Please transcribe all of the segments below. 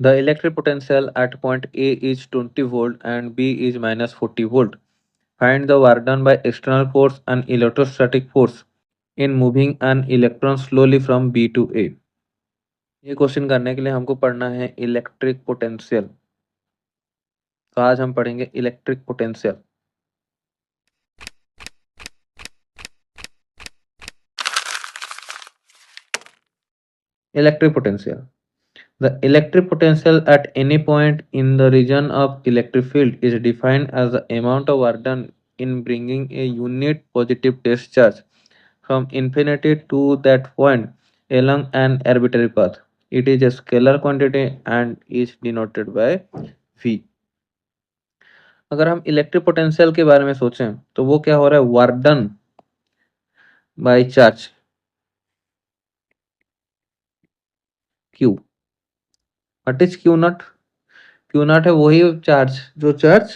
The electric potential at point A is 20 volt and B is minus 40 volt. Find the work done by external force and electrostatic force in moving an electron slowly from B to A. ये question करने के लिए हमको पढ़ना है electric potential. तो आज हम पढ़ेंगे electric potential. Electric potential. The electric potential at any point in the region of electric field is defined as the amount of work done in bringing a unit positive discharge from infinity to that point along an arbitrary path. It is a scalar quantity and is denoted by V. अगर हम electric potential के बारे में सोचें तो वो क्या हो रहा है, work done by charge Q। What is Q not? Q not है वही चार्ज जो चार्ज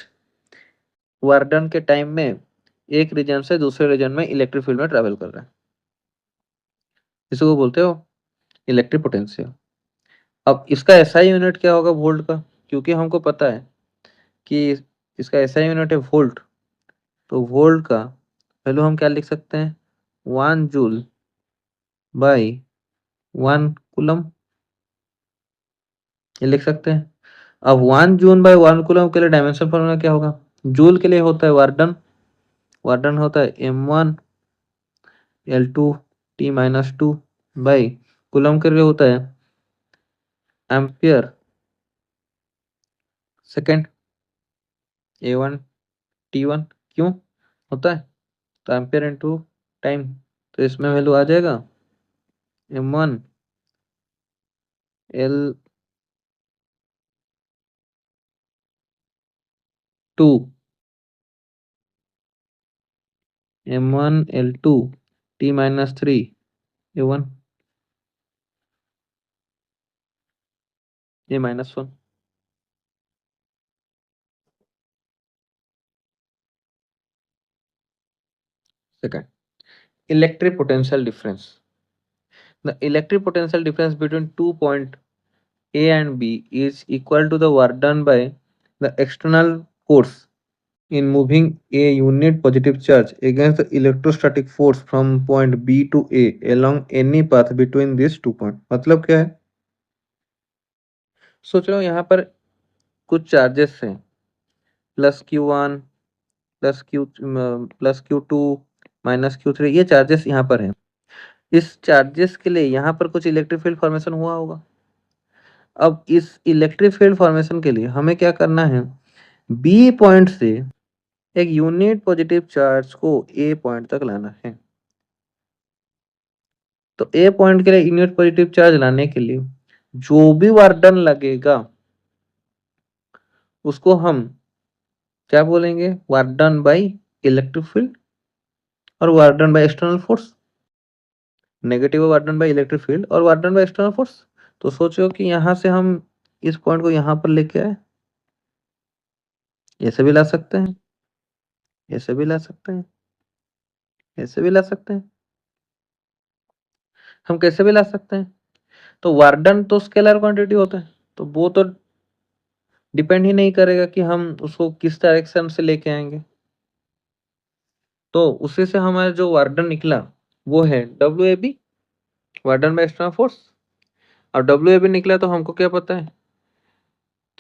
वर्क डन के टाइम में एक रीजन से दूसरे रीजन में इलेक्ट्रिक फील्ड में ट्रेवल कर रहा है, इसको बोलते हो इलेक्ट्रिक पोटेंशियल। अब इसका एसआई यूनिट क्या होगा, वोल्ट का, क्योंकि हमको पता है कि इसका एसआई यूनिट है वोल्ट। तो वोल्ट का वैल्यू हम क्या लिख सकते हैं, 1 जूल बाई 1 कूलम, ये लिख सकते हैं। अब 1 जूल बाई 1 कूलम के लिए डायमेंशन फॉर्मूला क्या होगा, जूल के लिए होता है वार्डन, वार्डन होता है m1 L2 T-2 by coulomb के लिए होता है एम्पियर सेकेंड A1 T1। क्यों होता है, तो एम्पियर इंटू टाइम, तो इसमें वैल्यू आ जाएगा m1 L2 m1 L2 T-3 A1, ये -1। Second, electric potential difference. The electric potential difference between 2 points A and B is equal to the work done by the external force in moving a unit positive charge against the electrostatic force from point B to A along any path between these 2 points। मतलब क्या है, सोच रहे हो यहाँ पर कुछ charges हैं, +Q1 +Q2 -Q3, ये चार्जेस यहाँ पर हैं। इस चार्जेस के लिए यहाँ पर कुछ इलेक्ट्रिक फील्ड फॉर्मेशन हुआ होगा। अब इस इलेक्ट्रिक फील्ड फॉर्मेशन के लिए हमें क्या करना है, बी पॉइंट से एक यूनिट पॉजिटिव चार्ज को ए पॉइंट तक लाना है। तो ए पॉइंट के लिए यूनिट पॉजिटिव चार्ज लाने के लिए जो भी वर्क डन लगेगा उसको हम क्या बोलेंगे, work done by electric field और work done by external force. Negative work done by electric field और work done by external force. तो सोचो कि यहां से हम इस पॉइंट को यहां पर लेके आए, ऐसे भी ला सकते हैं, ऐसे भी ला सकते हैं, ऐसे भी ला सकते हैं, हम कैसे भी ला सकते हैं। तो वर्क डन तो स्केलर क्वांटिटी होता है, तो वो तो डिपेंड ही नहीं करेगा कि हम उसको किस डायरेक्शन से लेके आएंगे। तो उसी से हमारा जो वर्क डन निकला वो है WAB, work done by external force. और WAB निकला तो हमको क्या पता है,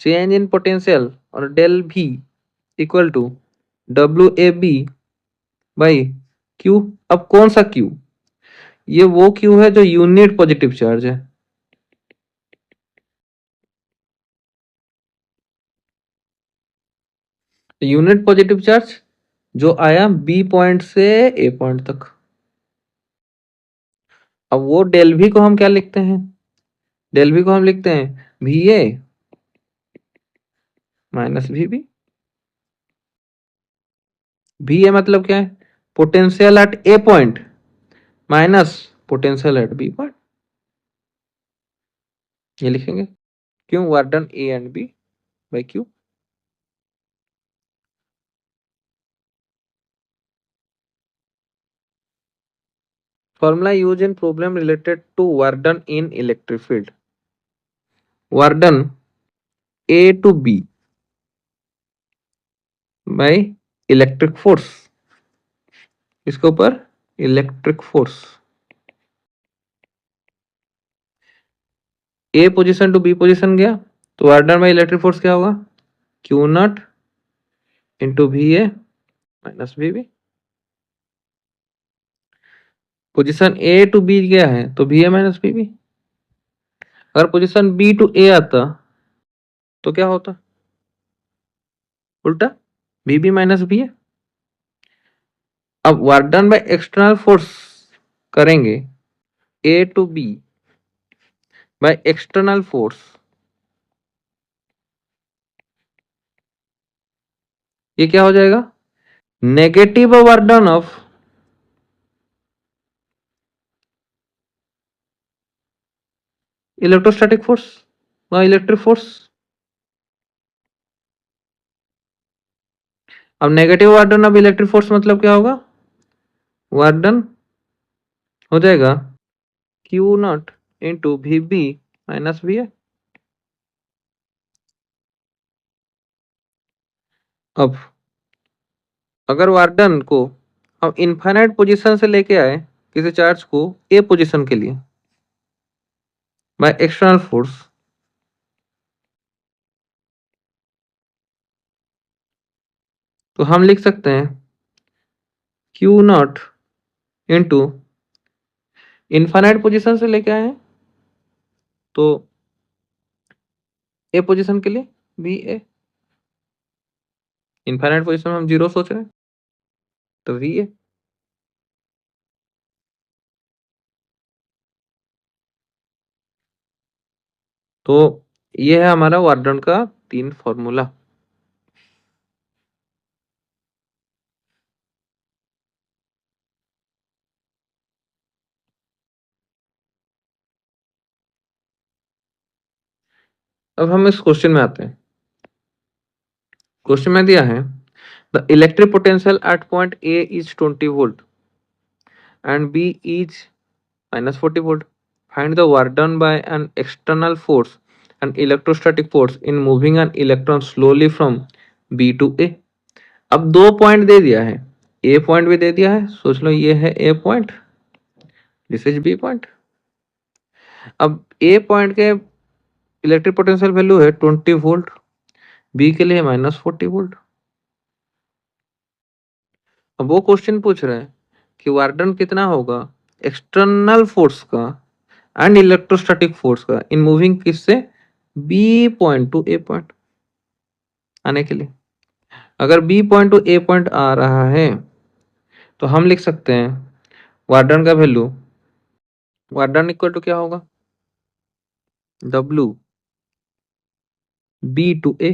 चेंज इन पोटेंशियल और del V equal to WAB by Q। अब कौन सा Q, ये वो Q है जो यूनिट पॉजिटिव चार्ज है। यूनिट पॉजिटिव चार्ज जो आया बी पॉइंट से ए पॉइंट तक। अब वो डेल वी को हम क्या लिखते हैं, डेल वी को हम लिखते हैं VA माइनस VB। VA मतलब क्या है, potential at A point minus potential at B point, ये लिखेंगे। क्यों, work done A and B by Q। Formula use in problem related to work done in electric field. Work done A to B by electric force, इसके ऊपर electric force, A position to B position गया, तो work done by electric force क्या होगा, Q naught into V A minus V B. Position A to B गया है तो V A minus V B. अगर पोजीशन बी टू ए आता तो क्या होता, उल्टा, V B minus V A. अब work done by external force करेंगे, A to B by external force, ये क्या हो जाएगा, negative work done of electrostatic force by electric force. अब negative work done of electric force मतलब क्या होगा, वर्क डन हो जाएगा Q naught into V B minus V A. अब अगर वर्क डन को हम इनफाइनाइट पोजीशन से लेके आए किसी चार्ज को ए पोजीशन के लिए बाय एक्सटर्नल फोर्स, तो हम लिख सकते हैं Q naught into infinite position से लेके आए हैं तो ए पोजीशन के लिए बी ए, इनफाइनाइट पोजीशन में हम जीरो सोच रहे हैं तो वी ए। तो ये है हमारा वर्क डन का 3 फॉर्मूला। अब हम इस क्वेश्चन में आते हैं। क्वेश्चन में दिया है the electric potential at point A is 20 volt and B is minus 40 volt. Find the work done by an external force and electrostatic force in moving an electron slowly from B to A. अब दो point दे दिया है, A point भी दे दिया है, सोच लो ये है A point, this is B point. अब ए पॉइंट के इलेक्ट्रिक पोटेंशियल वैल्यू है 20 वोल्ट, बी के लिए माइनस 40 वोल्ट। अब वो क्वेश्चन पूछ रहे हैं कि वर्क डन कितना होगा एक्सटर्नल फोर्स का एंड इलेक्ट्रोस्टैटिक फोर्स का इन मूविंग किससे B point to A point आने के लिए। अगर B point to A point आ रहा है तो हम लिख सकते हैं वर्क डन का value, work done equal to क्या होगा, डब्ल्यू बी टू ए।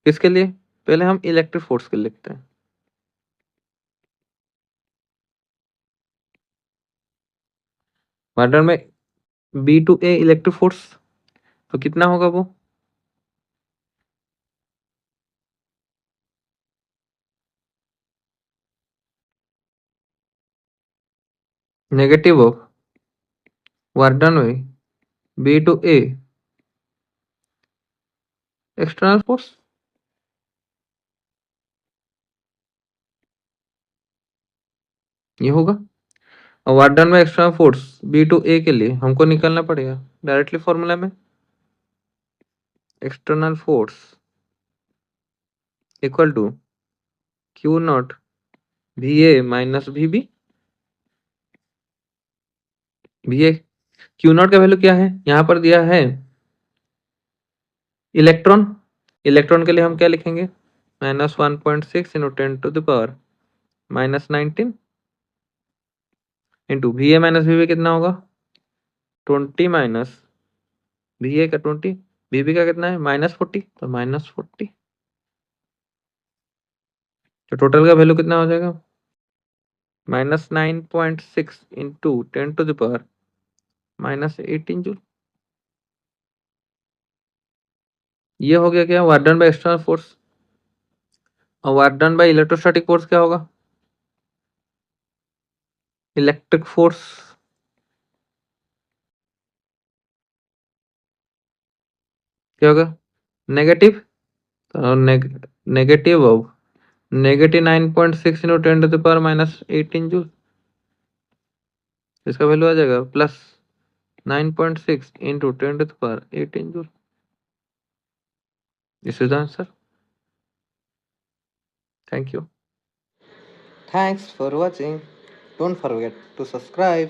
किसके लिए, पहले हम इलेक्ट्रिक फोर्स के लिए लिखते हैं, वर्क डन में B to A electric force, तो कितना होगा वो, negative of work done by B to A external force. ये होगा, और work done by external force B to A के लिए हमको निकालना पड़ेगा डायरेक्टली फॉर्मूला में, external force equal to Q naught V A minus V B. V A Q naught का वैल्यू क्या है, यहां पर दिया है इलेक्ट्रॉन, इलेक्ट्रॉन के लिए हम क्या लिखेंगे, -1.6 into 10⁻⁻19 into V A minus V B कितना होगा 20 माइनस वी ए का 20, वी बी का कितना है -40, तो -40, तो टोटल का वैल्यू कितना हो जाएगा -9.6 इंटू 10⁻−18 जूल। ये हो गया क्या, work done by external force. और work done by electrostatic force क्या होगा, इलेक्ट्रिक फोर्स क्या होगा? नेगेटिव, तो negative of negative 9.6 into 10⁻⁻18 joule, इसका वैल्यू आ जाएगा plus 9.6 into 10⁻18 joule. This is the answer. Thank you. Thanks for watching. Don't forget to subscribe.